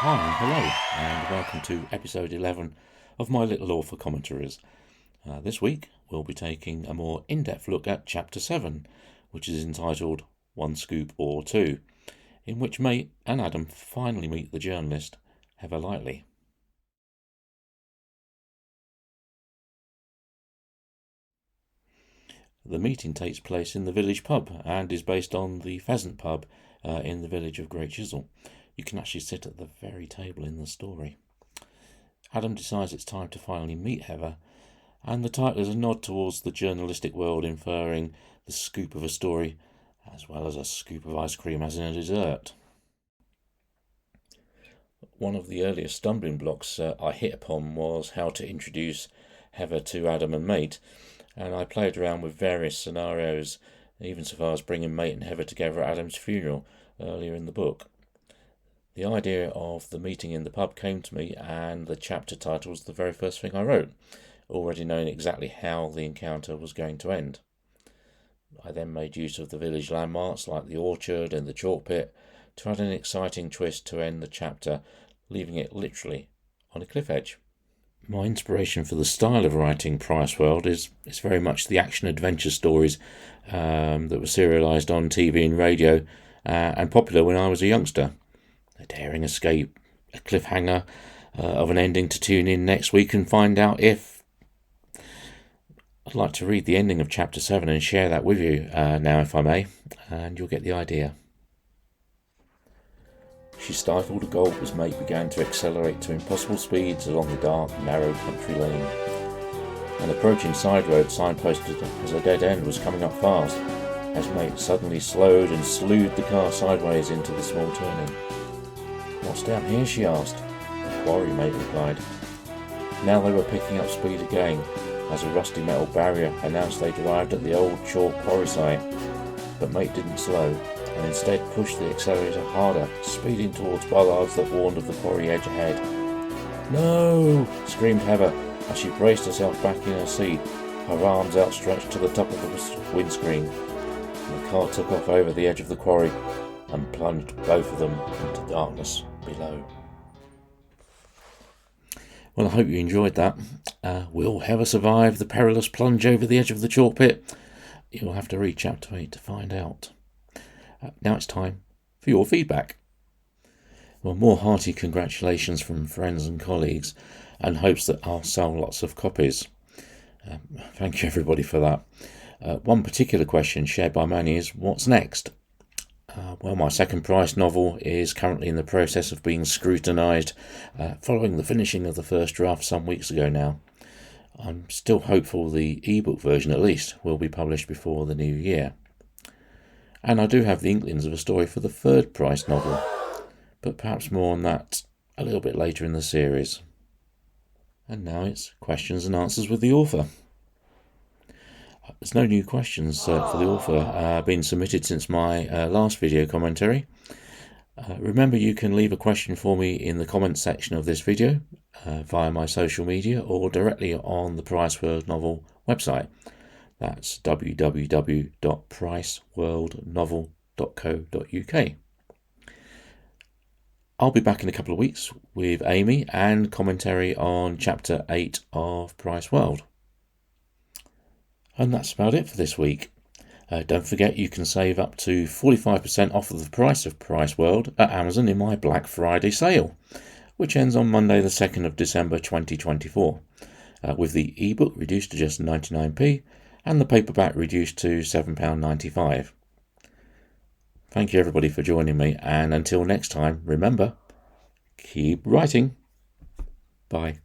Hi, hello, and welcome to episode 11 of my little author commentaries. This week we'll be taking a more in-depth look at chapter 7, which is entitled One Scoop or Two, in which Mate and Adam finally meet the journalist Heather Lightly. The meeting takes place in the village pub and is based on the Pheasant pub in the village of Great Chisel. You can actually sit at the very table in the story. Adam decides it's time to finally meet Heather, and the title is a nod towards the journalistic world, inferring the scoop of a story as well as a scoop of ice cream as in a dessert. One of the earliest stumbling blocks I hit upon was how to introduce Heather to Adam and Mate, and I played around with various scenarios, even so far as bringing Mate and Heather together at Adam's funeral earlier in the book. The idea of the meeting in the pub came to me, and the chapter title was the very first thing I wrote, already knowing exactly how the encounter was going to end. I then made use of the village landmarks like the orchard and the chalk pit to add an exciting twist to end the chapter, leaving it literally on a cliff edge. My inspiration for the style of writing Price World is very much the action-adventure stories that were serialised on TV and radio and popular when I was a youngster. A daring escape, a cliffhanger of an ending to tune in next week and find out if. I'd like to read the ending of chapter 7 and share that with you now, if I may, and you'll get the idea. She stifled a gulp as Mate began to accelerate to impossible speeds along the dark, narrow country lane. An approaching side road signposted as a dead end was coming up fast, as Mate suddenly slowed and slewed the car sideways into the small turning. "What's down here?" she asked. "A quarry," Mate replied. Now they were picking up speed again, as a rusty metal barrier announced they'd arrived at the old chalk quarry site. But Mate didn't slow, and instead pushed the accelerator harder, speeding towards bollards that warned of the quarry edge ahead. "No!" screamed Heather, as she braced herself back in her seat, her arms outstretched to the top of the windscreen. And the car took off over the edge of the quarry and plunged both of them into darkness below. Well, I hope you enjoyed that. Will Heather survive the perilous plunge over the edge of the chalk pit? You'll have to read chapter 8 to find out. Now it's time for your feedback. Well, more hearty congratulations from friends and colleagues, and hopes that I'll sell lots of copies. Thank you everybody for that. One particular question shared by many is, what's next? Well, my second Price novel is currently in the process of being scrutinised, following the finishing of the first draft some weeks ago now. I'm still hopeful the ebook version, at least, will be published before the new year. And I do have the inklings of a story for the third Price novel, but perhaps more on that a little bit later in the series. And now it's questions and answers with the author. There's no new questions for the author being submitted since my last video commentary. Remember, you can leave a question for me in the comments section of this video via my social media or directly on the Price World Novel website. That's www.priceworldnovel.co.uk. I'll be back in a couple of weeks with Amy and commentary on chapter 8 of Price World. And that's about it for this week. Don't forget you can save up to 45% off of the price of Price World at Amazon in my Black Friday sale, which ends on Monday the 2nd of December 2024, with the ebook reduced to just 99p and the paperback reduced to £7.95. Thank you everybody for joining me, and until next time, remember, keep writing. Bye.